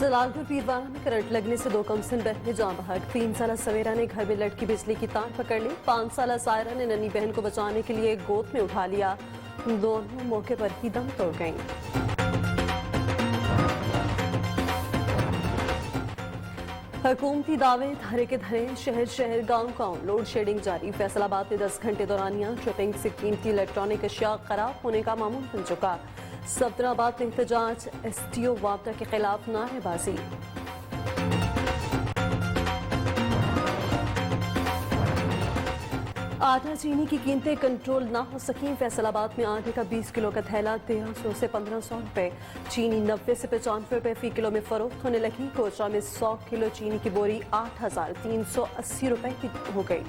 जलालपुर पीरवाला में करंट लगने से दो कमसिन बहनें जान बहक। 3 साला सवेरा ने घर में लटकी बिजली की तार पकड़ ली। 5 साला सायरा ने नन्ही बहन को बचाने के लिए गोद में उठा लिया। दोनों मौके पर ही दम तोड़ गईं। हुकूमती दावे धरे के धरे, शहर शहर गांव गांव लोड शेडिंग जारी। फैसलाबाद में 10 घंटे दौरानिया ट्रिपिंग से कीमती इलेक्ट्रॉनिक अशिया खराब होने का मामूल बन चुका। सफदराबाद में एहतजाज, STO वापडा के खिलाफ नारेबाजी। आटा चीनी की कीमतें कंट्रोल ना हो सकी। फैसलाबाद में आटे का 20 किलो का थैला 1300 से 1500 रुपए, चीनी 90 से 95 रुपए फी किलो में फरोख्त होने लगी। कोचरा में 100 किलो चीनी की बोरी 8380 रुपए की हो गई।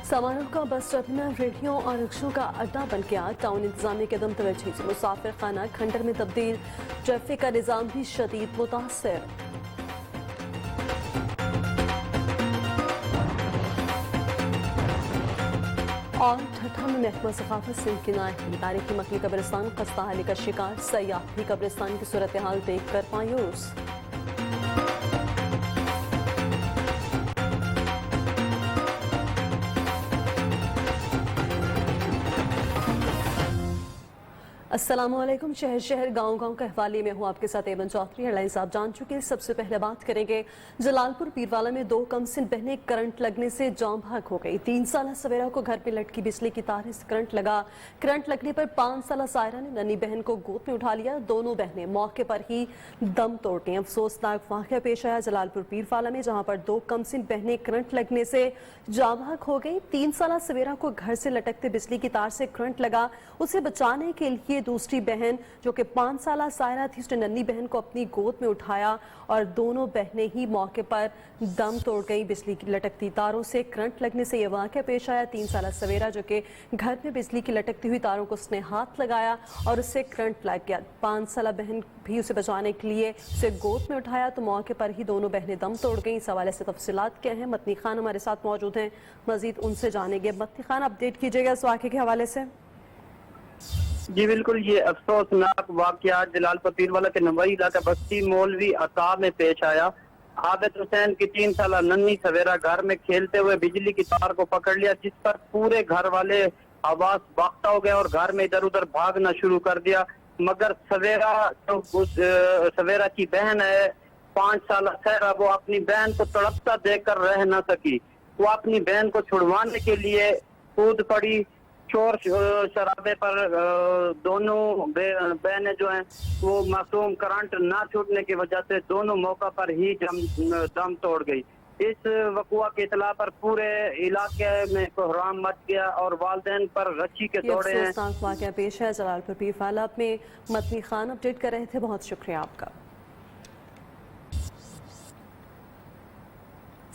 समारोह का बस टर्मिनल रेडियो और रिक्शों का अड्डा बन गया। टाउन इंतजामिया के दम तवज्जो से मुसाफिर खाना खंडर में तब्दील। ट्रैफिक का निजाम भी शदीद मुतासर। और ठट्ठा में महकमा सकाफत से इनकी तारीखी मकली कब्रिस्तान खस्ताहाली का शिकार। सयाह भी कब्रिस्तान की सूरत हाल देख कर मायूस। अस्सलामुअलैकुम। शहर शहर गांव गांव के हवाले में हूँ आपके साथ एमन चौधरी। हेडलाइंस आप जान चुके हैं। सबसे पहले बात करेंगे जलालपुर पीरवाला में 2 कमसिन बहनें करंट लगने से जान बहक हो गई। 3 साला सवेरा को घर पे लटकी बिजली की तार से करंट लगा। करंट लगने पर 5 साला सायरा ने नन्ही बहन को गोद में उठा लिया। दोनों बहनें मौके पर ही दम तोड़ गईं। अफसोसनाक वाक़या पेश आया जलालपुर पीरवाला में, जहाँ पर 2 कमसिन बहनें करंट लगने से जान बहक हो गई। 3 साला सवेरा को घर से लटकते बिजली की तार से करंट लगा। उसे बचाने के लिए दूसरी बहन जो कि 5 साला सायरा थी, उसने नन्ही बहन को अपनी गोद में उठाया और दोनों बहनें ही मौके पर दम तोड़ गई। बिजली की लटकती तारों से करंट लगने से यह वाक़या पेश आया। 3 साला सवेरा जो कि घर में बिजली की लटकती हुई तारों को उसने हाथ लगाया और उससे करंट लग गया। 5 साला बहन भी उसे बचाने के लिए उसे गोद में उठाया तो मौके पर ही दोनों बहनें दम तोड़ गईं। इस हवाले से तफसीलात क्या हैं, मतनी खान हमारे साथ मौजूद हैं, मजीद उनसे जानेंगे। मतनी खान, अपडेट कीजिएगा इस वाक़े के हवाले से। जी बिल्कुल, ये अफसोसनाक वाकया जलालपुर पीरवाला के नवाई इलाका बस्ती मौलवी अता में पेश आया। आबिद हुसैन की 3 साला नन्ही सवेरा घर में खेलते हुए बिजली की तार को पकड़ लिया, जिस पर पूरे घर वाले आवाज बाख्ता हो गए और घर में इधर उधर भागना शुरू कर दिया। मगर सवेरा जो सवेरा की बहन है 5 साला सहरा, वो अपनी बहन को तड़पता देखकर रह न सकी। वो अपनी बहन को छुड़वाने के लिए कूद पड़ी। शोर शराबे पर दोनों बहनें जो हैं वो मासूम करंट ना छूटने की वजह से दोनों मौका पर ही दम तोड़ गई। इस वकुआ की इतला पर पूरे इलाके में कोहराम मच गया और वालिदैन पर गशी के दौड़े हैं। वाक़या पेश है जलालपुर पीरवाला में। मतनी खान अपडेट कर रहे थे, बहुत शुक्रिया आपका।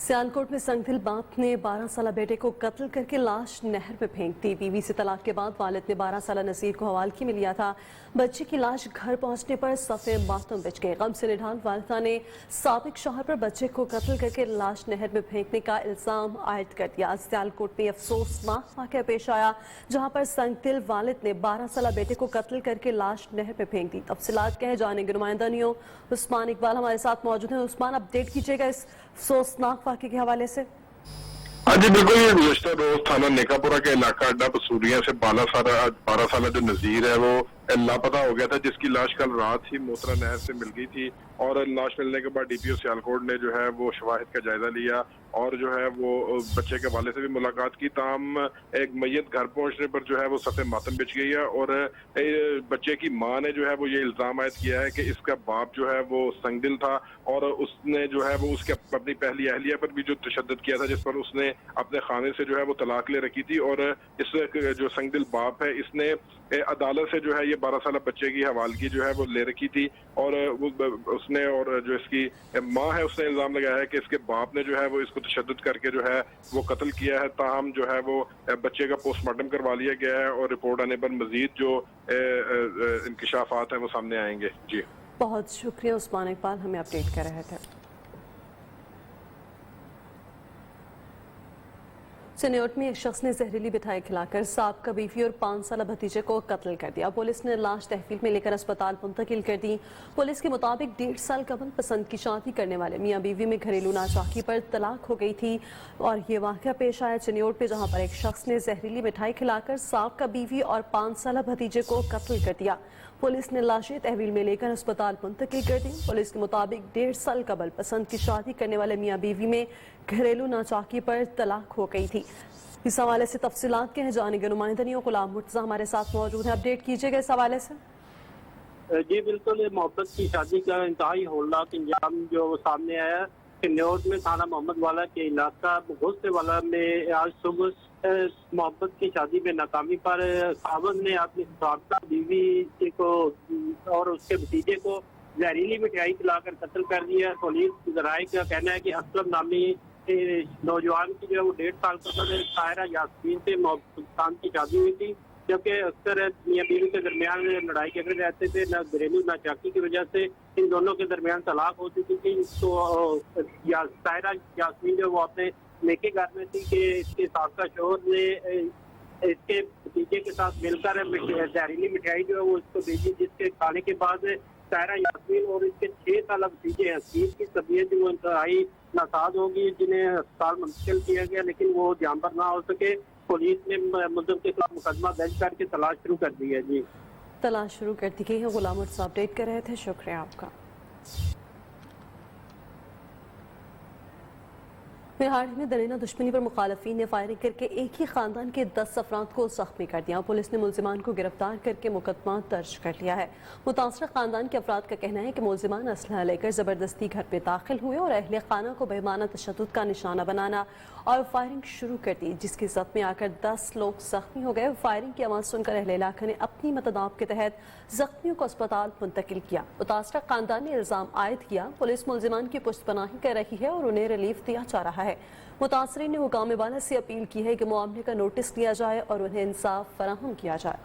सियालकोट में संगदिल बाप ने 12 साला बेटे को कत्ल करके लाश नहर में फेंक दी। बीवी से तलाक के बाद वालिद ने 12 साला नसीर को हवालगी में लिया था। बच्चे की लाश घर पहुंचने पर सफ़े मातम बिछ गए। गम से निढाल वालिदा ने साबिक शौहर पर बच्चे को कत्ल करके लाश नहर में फेंकने का इल्जाम आयद कर दिया। सियालकोट में अफसोसनाक वाक़या पेश आया, जहां पर संगदिल वालिद ने 12 साला बेटे को कत्ल करके लाश नहर में फेंक दी। तफसीलात क्या है जानेंगे नुमाइंदा नियो उस्मान इकबाल हमारे साथ मौजूद हैं। उस्मान, अपडेट कीजिएगा इस अफसोसनाक वाक़े के हवाले से। हाँ जी बिल्कुल, ये गुज़श्ता रोज थाना नेकापुरा के इलाका अड्डा बसूरिया से 12 साल जो नजीर है वो लापता हो गया था, जिसकी लाश कल रात ही मोतरा नहर से मिल गई थी। और लाश मिलने के बाद DPO सियालकोट ने जो है वो शवाहिद का जायजा लिया और जो है वो बच्चे के वाले से भी मुलाकात की। ताम एक मैयत घर पहुंचने पर जो है वो सफ़े मातम बिछ गई है और बच्चे की माँ ने जो है वो ये इल्जाम आयद किया है कि इसका बाप जो है वो संगदिल था और उसने जो है वो उसके अपनी पहली अहलिया पर भी जो तशद्दुद किया था, जिस पर उसने अपने खाने से जो है वो तलाक ले रखी थी। और इस जो संगदिल बाप है इसने अदालत से जो है ये 12 साल बच्चे की हवालगी जो है वो ले रखी थी और उसने और जो इसकी माँ है उसने इल्जाम लगाया है कि इसके बाप ने जो है वो इसको तशद्दुद करके जो है वो कत्ल किया है। ताहम जो है वो बच्चे का पोस्टमार्टम करवा लिया गया है और रिपोर्ट आने पर मजीद जो इंकिशाफात हैं वो सामने आएंगे। जी बहुत शुक्रिया उस्मान इकबाल, हमें अपडेट कर रहे थे। चिन्नौट में एक शख्स ने जहरीली मिठाई खिलाकर साबका बीवी और 5 साल भतीजे को कत्ल कर दिया। पुलिस ने लाश तहवील में लेकर अस्पताल मुंतकिल कर दी। पुलिस के मुताबिक 1.5 साल कबल पसंद की शादी करने वाले मियां बीवी में घरेलू नाचाकी पर तलाक हो गई थी और ये वाक़या पेश आया चिन्नौट में, जहां पर एक शख्स ने जहरीली मिठाई खिलाकर साबका बीवी और 5 साल भतीजे को कत्ल कर दिया। पुलिस ने लाशें तहवील में लेकर अस्पताल मुंतकिल कर दी। पुलिस के मुताबिक 1.5 साल कबल पसंद की शादी करने वाले मियां बीवी में घरेलू नाचाकी पर तलाक हो गई थी। इस हवाले से तफसीलात के हैं जानेंगे नुमाइंदा गुलाम मुर्तजा हमारे साथ मौजूद हैं। अपडेट कीजिएगा इस हवाले से। जी बिल्कुल, मोहब्बत की शादी का इंतहाई होलनाक अंजाम जो सामने आया चिन्नौट में थाना मोहम्मद वाला के इलाका गुस्से वाला में आज सुबह मोहब्बत की शादी में नाकामी पर खावंद ने अपनी साबका बीवी को और उसके भतीजे को जहरीली मिठाई खिलाकर कत्ल कर दिया। पुलिस जराये का कहना है कि असलम नामी नौजवान की जो है वो 1.5 साल कबल सायरा यास्मीन से मोहब्बत की शादी हुई थी, जबकि अक्सर मियां बीवी के दरमियान लड़ाई झगड़े रहते थे। न घरेलू नाचाकी की वजह से इन दोनों के दरमियान तलाक हो चुकी थी। तो सायरा यास्मीन जो वो अपने लेके घर में थी कि इसके साबका शोहर ने इसके भतीजे के साथ मिलकर जहरीली मिठाई जो है वो इसको भेजी, जिसके खाने के बाद सायरा यास्मीन और इसके 6 साल भतीजे हसीब की तबीयत जो इंतहाई नासाज होगी, जिन्हें अस्पताल मुंतकिल किया गया, लेकिन वो जान पर ना हो सके। पुलिस ने मुलजिम के खिलाफ मुकदमा दर्ज करके तलाश शुरू कर दी है। जी तलाश शुरू कर दी गई है। गुलाम मुर्तजा अपडेट कर रहे थे, शुक्रिया आपका। मेहाड़ी में दरीना दुश्मनी पर मुखालफीन ने फायरिंग करके एक ही खानदान के 10 अफराद को जख्मी कर दिया। पुलिस ने मुलजिमान को गिरफ्तार करके मुकदमा दर्ज कर लिया है। मुतासरा खानदान के अफराद का कहना है कि मुलजिमान असलहा लेकर जबरदस्ती घर पे दाखिल हुए और अहले खाना को बेमाना तशद्दुद का निशाना बनाना और फायरिंग शुरू कर दी, जिसकी जद में आकर 10 लोग जख्मी हो गए। फायरिंग की आवाज़ सुनकर अहले इलाके ने अपनी मतदाब के तहत जख्मियों को अस्पताल मुंतकिल किया। मुतासरा खानदान ने इल्जाम आयद किया पुलिस मुलजिमान की पुश्तपनाही कर रही है और उन्हें रिलीफ दिया जा रहा है। मुतासरीन ने हुकाम वाला से अपील की है कि मामले का नोटिस लिया जाए और उन्हें इंसाफ फराहम किया जाए।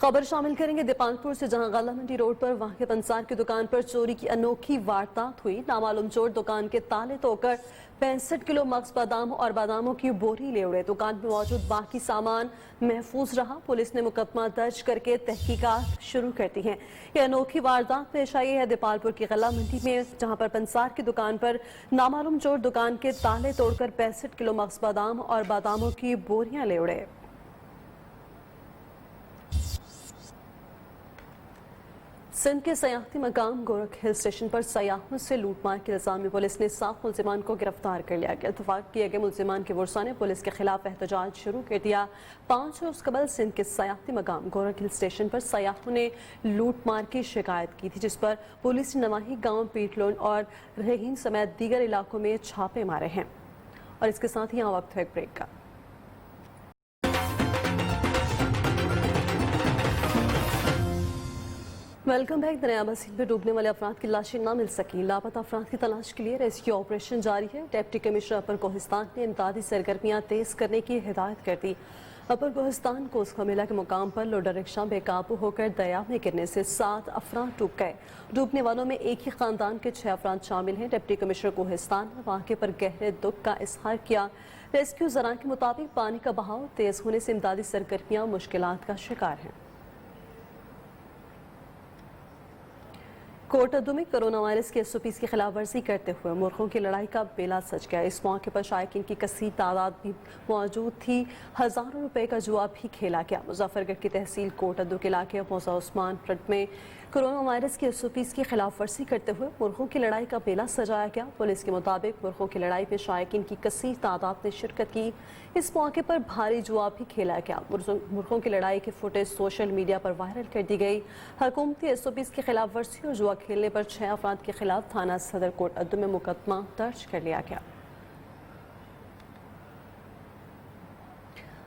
खबर शामिल करेंगे दीपालपुर से, जहां गला मंडी रोड पर वाक़ पंसार की दुकान पर चोरी की अनोखी वारदात हुई। नामालूम चोर दुकान के ताले तोड़कर 65 किलो मग्स बादाम और बादामों की बोरी ले उड़े। दुकान में मौजूद बाकी सामान महफूज रहा। पुलिस ने मुकदमा दर्ज करके तहकीकात शुरू कर दी है। यह अनोखी वारदात पेश आई है दीपालपुर की गला मंडी में, जहां पर पंसार की दुकान पर नामालूम चोर दुकान के ताले तोड़कर 65 किलो मग्स बादाम और बादामों की बोरियां ले उड़े। सिंध के सयाहती मकाम गोरख हिल स्टेशन पर सयाहों से लूटमार के इल्जाम में पुलिस ने 7 मुलजिमान को गिरफ्तार कर लिया। इत्तफाक किए गए मुलजिमान के वर्सा ने पुलिस के खिलाफ एहतजाज शुरू कर दिया। 5 रोज कबल सिंध के सयाहती मकाम गोरख हिल स्टेशन पर सयाहों ने लूटमार की शिकायत की थी, जिस पर पुलिस ने नवाही गाँव, पीटलोन और रहीन समेत दीगर इलाकों में छापे मारे हैं। और इसके साथ ही यहाँ वक्त है एक ब्रेक का। Welcome back. दरियाबा झील में डूबने वाले अफराद की लाशें न मिल सकी। लापता अफराद की तलाश के लिए रेस्क्यू ऑपरेशन जारी है। डिप्टी कमिश्नर अपर कोहिस्तान ने इमदादी सरगर्मियां तेज करने की हिदायत कर दी। अपर कोहिस्तान कोसखा मेला के मुकाम पर लोडर रिक्शा बेकाबू होकर दरिया में गिरने से 7 अफराद डूब गए। डूबने वालों में एक ही खानदान के 6 अफराद शामिल हैं। डिप्टी कमिश्नर कोहिस्तान ने वाक़े पर गहरे दुख का इजहार किया। रेस्क्यू जरान के मुताबिक पानी का बहाव तेज होने से इमदादी सरगर्मियां मुश्किलात का शिकार हैं। कोटअद्दू में कोरोना वायरस के SOPs की खिलाफ वर्जी करते हुए मुर्गों की लड़ाई का बेला सज गया। इस मौके पर शायकीन की कसीर तादाद भी मौजूद थी। हज़ारों रुपए का जुआ भी खेला गया। मुजफ्फरगढ़ की तहसील कोटअद्दू के इलाके मौजा उस्मान फ्रंट में कोरोना वायरस के SOPs की खिलाफ वर्जी करते हुए मुर्गों की लड़ाई का बेला सजाया गया। पुलिस के मुताबिक मुर्गों की लड़ाई में शायकीन की कसीर तादाद ने शिरकत की। इस मौके पर भारी जुआ भी खेला गया। मुर्गों की लड़ाई की फुटेज सोशल मीडिया पर वायरल कर दी गई। हुकूमती SOPs की खिलाफ वर्जी और जुआ खेलने पर 6 अफराद के खिलाफ थाना सदर कोटअद्दू में मुकदमा दर्ज कर लिया गया।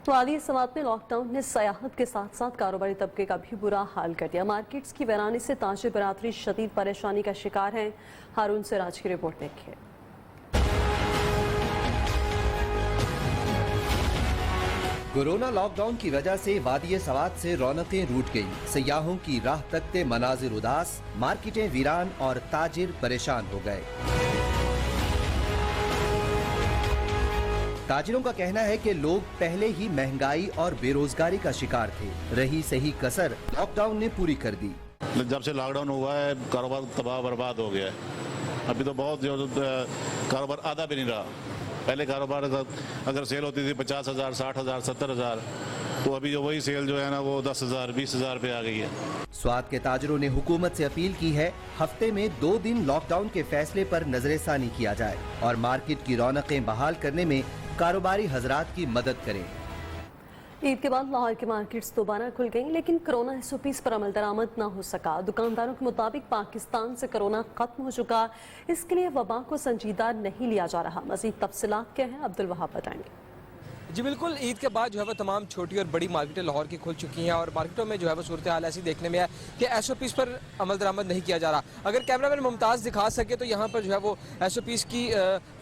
वादी समात में लॉकडाउन ने सयाहत के साथ साथ कारोबारी तबके का भी बुरा हाल कर दिया। मार्केट्स की वीरानी से ताजिर बरादरी शदीद परेशानी का शिकार हैं। हारून सिराज की रिपोर्ट देखिए। कोरोना लॉकडाउन की वजह से वादी सवात से रौनकें रूठ गईं। सयाहों की राह तकते मनाजिर उदास, मार्केटें वीरान और ताजिर परेशान हो गए। ताजिरों का कहना है कि लोग पहले ही महंगाई और बेरोजगारी का शिकार थे। रही सही कसर लॉकडाउन ने पूरी कर दी। जब से लॉकडाउन हुआ है कारोबार तबाह बर्बाद हो गया है। अभी तो बहुत जो कारोबार आधा भी नहीं रहा। पहले कारोबार अगर सेल होती थी 50,000, 60,000, 70,000, तो अभी जो वही सेल जो है ना वो 10,000, 20,000 पे आ गई है। स्वाद के ताजरों ने हुकूमत से अपील की है हफ्ते में 2 दिन लॉकडाउन के फैसले पर नजरसानी किया जाए और मार्केट की रौनकें बहाल करने में कारोबारी हजरात की मदद करें। ईद के बाद लाहौर की मार्केट्स दोबारा खुल गईं, लेकिन कोरोना SOPs पर अमल दरामद न हो सका। दुकानदारों के मुताबिक पाकिस्तान से कोरोना खत्म हो चुका, इसके लिए वबा को संजीदा नहीं लिया जा रहा। मजीद तफसीलात क्या है, अब्दुल वहाब बताएंगे। जी बिल्कुल, ईद के बाद जो है वो तमाम छोटी और बड़ी मार्केटें लाहौर की खुल चुकी हैं और मार्केटों में जो है वो सूरत हाल ऐसी देखने में है कि SOPs पर अमल दरामद नहीं किया जा रहा। अगर कैमरामैन मुमताज़ दिखा सके तो यहाँ पर जो है वो SOPs की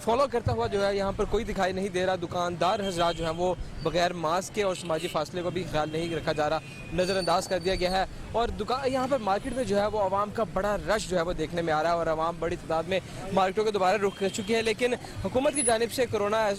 फॉलो करता हुआ जो है यहाँ पर कोई दिखाई नहीं दे रहा। दुकानदार हजरात जो है वो बगैर मास्क के और समाजी फासले को भी ख्याल नहीं रखा जा रहा, नज़रअंदाज कर दिया गया है। और यहाँ पर मार्केट में जो है वो आवाम का बड़ा रश जो है वो देखने में आ रहा है और आवाम बड़ी तादाद में मार्केटों के दोबारा रुख कर चुकी है। लेकिन हुकूमत की जानिब से कोरोना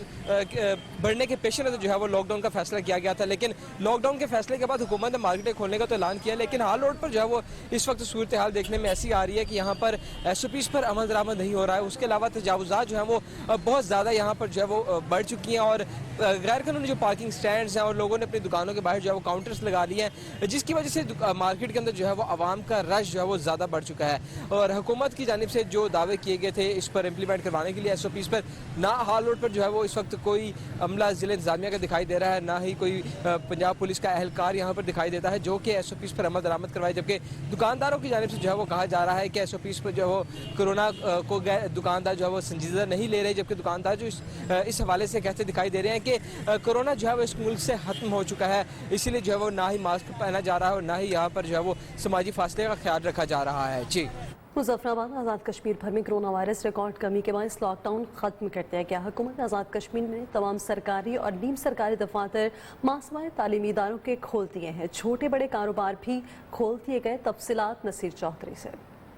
बढ़ने के पेश नज़र जो है वो लॉकडाउन का फैसला किया गया था। लेकिन लॉकडाउन के फैसले के बाद हुकूमत ने मार्केटें खोलने का तो ऐलान किया, लेकिन हाल रोड पर जो है वो इस वक्त सूरत हाल देखने में ऐसी आ रही है कि यहाँ पर SOPs पर अमल दरामद नहीं हो रहा है। उसके अलावा तजावुज़ात जो है वो बहुत ज़्यादा यहाँ पर जो है वो बढ़ चुकी हैं और गैर कानूनी जो पार्किंग स्टैंड्स हैं और लोगों ने अपनी दुकानों के बाहर जो है वो काउंटर्स लगा लिए हैं, जिसकी वजह से मार्केट के अंदर जो है वो आवाम का रश जो है वो ज़्यादा बढ़ चुका है। और हुकूमत की जानिब से जो दावे किए गए थे इस पर इम्प्लीमेंट करवाने के लिए SOPs पर, ना हाल रोड पर जो है वो इस वक्त कोई अमला ज़िले इंतज़ामिया का दिखाई दे रहा है, ना ही कोई पंजाब पुलिस का अहलकार यहाँ पर दिखाई देता है जो कि SOPs पर अमल दरामद करवाए। जबकि दुकानदारों की जानिब से जो है वो कहा जा रहा है कि SOPs पर जो है वो कोरोना को दुकानदार जो है वो संजीदा नहीं ले रहे, जबकि दुकानदार जो इस हवाले से कहते दिखाई दे रहे हैं कि कोरोना जो है वो इस मुल्क से खत्म हो चुका है, इसीलिए जो है वो ना ही मास्क पहना जा रहा है और ना ही यहाँ पर जो है वो समाजी फासले का ख्याल रखा जा रहा है। जी, मुजफ्फराबाद आज़ाद कश्मीर भर में कोरोना वायरस रिकॉर्ड कमी के बायस लॉकडाउन खत्म कर दिया गया। हुकूमत आज़ाद कश्मीर में तमाम सरकारी और नीम सरकारी दफातर मासवाए तालीमी इदारों के खोल दिए हैं। छोटे बड़े कारोबार भी खोल दिए गए। तफसीलात नसीर चौधरी से।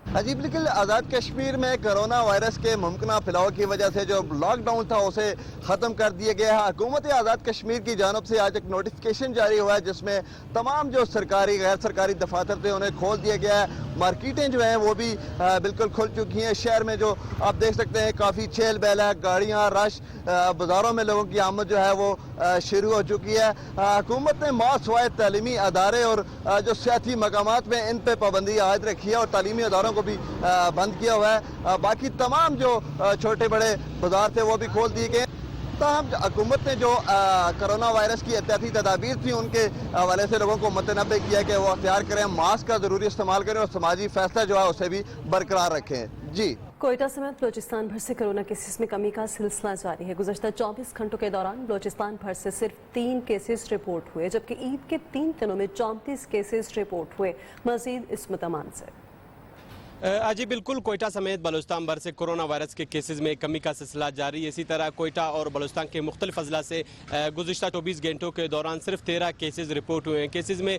अजीब, लेकिन आज़ाद कश्मीर में कोरोना वायरस के मुमकिन फैलाव की वजह से जो लॉकडाउन था उसे ख़त्म कर दिया गया है। हुकूमत आज़ाद कश्मीर की जानब से आज एक नोटिफिकेशन जारी हुआ है जिसमें तमाम जो सरकारी गैर सरकारी दफातर थे उन्हें खोल दिया गया है। मार्केटें जो हैं वो भी बिल्कुल खुल चुकी हैं। शहर में जो आप देख सकते हैं काफ़ी चहल पहल है, गाड़ियाँ, रश, बाज़ारों में लोगों की आमद जो है वो शुरू हो चुकी है। हुकूमत ने मासवाए तालीमी अदारे और जो सियासी मकामात में इन पर पाबंदी आयद रखी है और तालीमी अदारों को भी बंद किया हुआ है। बाकी तमाम जो छोटे बड़े बाजार थे वो भी खोल दिए गए। ताहम हुकूमत ने जो कोरोना वायरस की एहतियाती तदाबीर थी उनके हवाले से लोगों को मतनबे किया कि वो अख्तियार करें, मास्क का ज़रूरी इस्तेमाल करें और समाजी फैसला जो है उसे भी बरकरार रखें। जी, कोयटा समेत बलोचिस्तान भर से कोरोना केसेस में कमी का सिलसिला जारी है। गुज़श्ता 24 घंटों के दौरान बलोचिस्तान भर से सिर्फ 3 केसेस रिपोर्ट हुए, जबकि ईद के 3 दिनों में 34 केसेस रिपोर्ट हुए। मज़ीद इस्मत अमान से। जी बिल्कुल, कोयटा समेत बलूचिस्तान भर से कोरोना वायरस के केसेस में कमी का सिलसिला जारी है। इसी तरह कोयटा और बलूचिस्तान के मुख्तलिफ अजला से गुज़श्ता 24 घंटों के दौरान सिर्फ 13 केसेस रिपोर्ट हुए हैं। केसेस में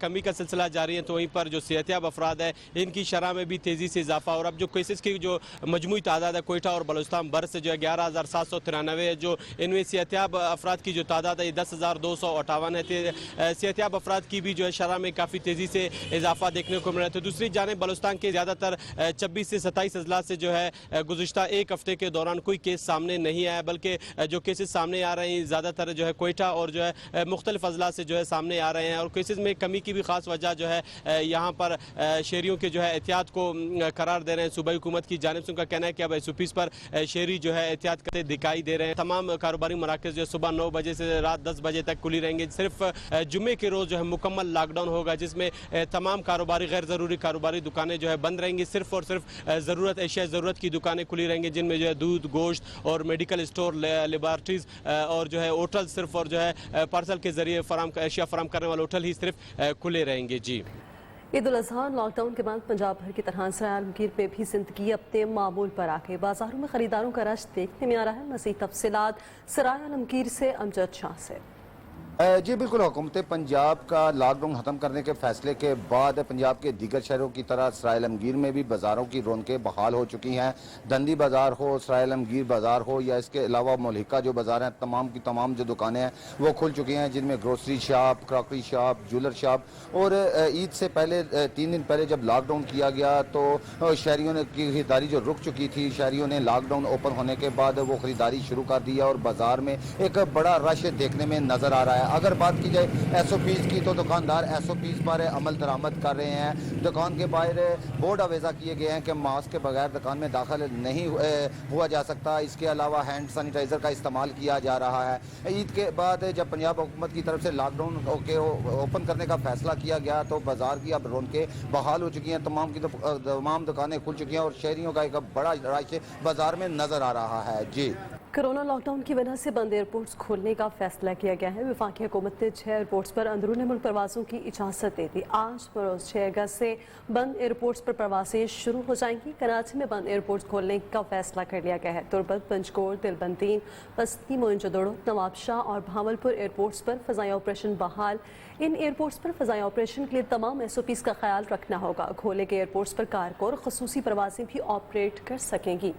कमी का सिलसिला जारी है, तो वहीं पर जो सेहतियाब अफराद है इनकी शरह में भी तेज़ी से इजाफा। और अब जो केसेस की जो मजमूई तादाद है कोयटा और बलूचिस्तान भर से जो है 11,793 है, जो इनमें सेहतियाब अफराद की जो तादाद है ये 10,258 है। सेहतियाब अफराद की भी जो है शरह में काफ़ी तेज़ी से इजाफा देखने को मिल रहा है। तो दूसरी जानिब बलूचिस्तान के ज़्यादातर 26 से 27 अजला से जो है गुज़श्ता एक हफ्ते के दौरान कोई केस सामने नहीं आया, बल्कि जो केसेस सामने आ रहे हैं ज़्यादातर जो है कोयटा और जो है मुख्तलिफ अजला से जो है सामने आ रहे हैं। और केसेस में कमी की भी ख़ास वजह जो है यहाँ पर शहरियों के जो है एहतियात को करार दे रहे हैं। सूबाई हुकूमत की जानिब से उनका कहना है कि अब SOPs पर शहरी जो है एहतियात करते दिखाई दे रहे हैं। तमाम कारोबारी मराकज़ जो है सुबह 9 बजे से रात 10 बजे तक खुली रहेंगे। सिर्फ जुम्मे के रोज़ जो है मुकम्मल लॉकडाउन होगा, जिसमें तमाम कारोबारी गैर ज़रूरी कारोबारी दुकानें जो है बंद रहेंगी। सिर्फ और सिर्फ ज़रूरत एशिया ज़रूरत की दुकानें खुली रहेंगी, जिनमें जो है दूध, गोश्त और मेडिकल स्टोर, लेबॉर्ट्रीज और जो है होटल सिर्फ और जो है पार्सल के ज़रिए एशिया फराम करने वाले होटल ही सिर्फ खुले रहेंगे। जी, ईद उल अज़हा लॉकडाउन के बाद पंजाब भर की तरह सराय आलमगीर में भी जिंदगी अपने मामूल पर आ गई। बाजारों में खरीदारों का रश देखने में आ रहा है। मज़ीद तफसीलात सराय आलमगीर से अमजद शाह से। जी बिल्कुल, हुकूमत पंजाब का लॉकडाउन ख़त्म करने के फैसले के बाद पंजाब के दीगर शहरों की तरह सराय आलमगीर में भी बाज़ारों की रौनकें बहाल हो चुकी हैं। दंदी बाज़ार हो, सराय आलमगीर बाज़ार हो या इसके अलावा मौलिका जो बाज़ार हैं, तमाम की तमाम जो दुकानें हैं वो खुल चुकी हैं, जिनमें grocery shop, crockery shop, jeweller shop. और ईद से पहले 3 दिन पहले जब लॉकडाउन किया गया तो शहरियों ने की खरीदारी जो रुक चुकी थी, शहरियों ने लॉकडाउन ओपन होने के बाद वो खरीदारी शुरू कर दी है और बाज़ार में एक बड़ा रश देखने में नज़र आ रहा है। अगर बात की जाए SOPs की तो दुकानदार SOPs पर अमल दरामद कर रहे हैं। दुकान के बाहर बोर्ड अवेजा किए गए हैं कि मास्क के बगैर दुकान में दाखिल नहीं हुआ जा सकता। इसके अलावा हैंड सैनिटाइज़र का इस्तेमाल किया जा रहा है। ईद के बाद जब पंजाब हुकूमत की तरफ से लॉकडाउन के ओपन करने का फैसला किया गया तो बाज़ार की अब रौनकें बहाल हो चुकी हैं, तमाम दुकानें खुल चुकी हैं और शहरियों का एक बड़ा रश बाज़ार में नज़र आ रहा है। जी, कोरोना लॉकडाउन की वजह से बंद एयरपोर्ट्स खोलने का फैसला किया गया है। वफाकी हुकूमत ने 6 एयरपोर्ट्स पर अंदरूनी मुल्क परवाज़ों की इजाज़त दे दी। आज बरोज़ 6 अगस्त से बंद एयरपोर्ट्स पर परवाज़ें शुरू हो जाएंगी। कराची में बंद एयरपोर्ट्स खोलने का फैसला कर लिया गया है। तुर्बत, पंचकोट, दिलबंदीन, बस्ती, मोइनजोदड़ो, नवाबशाह और भावलपुर एयरपोर्ट्स पर फ़ज़ाई ऑपरेशन बहाल। इन एयरपोर्ट्स पर फ़ज़ाई ऑपरेशन के लिए तमाम SOPs का ख्याल रखना होगा। खोले गए एयरपोर्ट्स पर कारगो और ख़ुसूसी परवाज़ें भी ऑपरेट कर सकेंगी।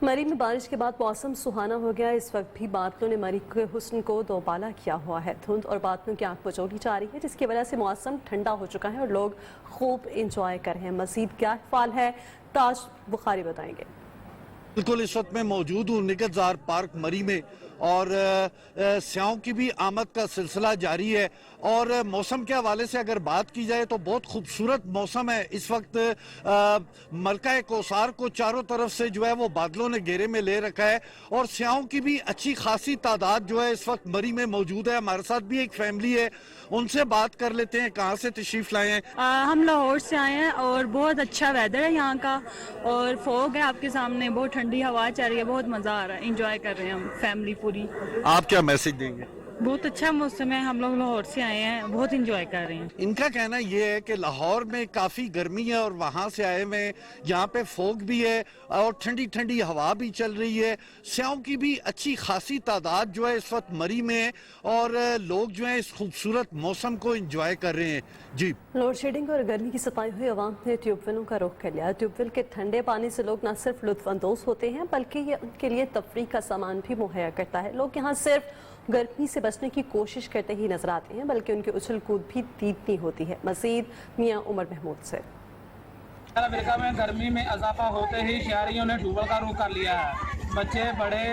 मरी में बारिश के बाद मौसम सुहाना हो गया। इस वक्त भी बादलों ने मरी के हुस्न को दोबाला किया हुआ है। धुंध और बादलों की आंख बचौली जा रही है, जिसकी वजह से मौसम ठंडा हो चुका है और लोग खूब इंजॉय कर रहे हैं। मज़ीद क्या अहवाल है, ताज बुखारी बताएंगे। बिल्कुल, इस वक्त मैं मौजूद हूँ निगहतजार पार्क मरी में और स्याओं की भी आमद का सिलसिला जारी है। और मौसम के हवाले से अगर बात की जाए तो बहुत खूबसूरत मौसम है। इस वक्त मलका कोसार को चारों तरफ से जो है वो बादलों ने घेरे में ले रखा है और स्याओं की भी अच्छी खासी तादाद जो है इस वक्त मरी में मौजूद है। हमारे साथ भी एक फैमिली है, उनसे बात कर लेते हैं। कहाँ से तशरीफ लाए हैं? हम लाहौर से आए हैं और बहुत अच्छा वेदर है यहाँ का और फॉग है आपके सामने, बहुत ठंडी हवा चल रही है, बहुत मज़ा आ रहा है, इंजॉय कर रहे हैं हम फैमिली पूरी। आप क्या मैसेज देंगे? बहुत अच्छा मौसम है, हम लोग लाहौर से आए हैं, बहुत इंजॉय कर रहे हैं। इनका कहना ये है कि लाहौर में काफ़ी गर्मी है और वहाँ से आए हुए यहाँ पे फोग भी है और ठंडी ठंडी हवा भी चल रही है। स्याओं की भी अच्छी खासी तादाद जो है इस वक्त मरी में है और लोग जो है इस खूबसूरत मौसम को इंजॉय कर रहे हैं। जी, लोड शेडिंग और गर्मी की सताई हुई अवाम ने ट्यूबवेलों का रुख कर लिया। ट्यूबवेल के ठंडे पानी से लोग न सिर्फ लुत्फानंदोज होते हैं बल्कि ये उनके लिए तफरीह का सामान भी मुहैया करता है। लोग यहाँ सिर्फ गर्मी से बचने की कोशिश करते ही नजर आते हैं बल्कि उनकी उछल कूद भी तीतनी होती है। मजीद मियाँ उमर महमूद से। अमेरिका में गर्मी में इजाफा होते ही शहरियों ने ट्यूबवेल का रुख कर लिया है। बच्चे बड़े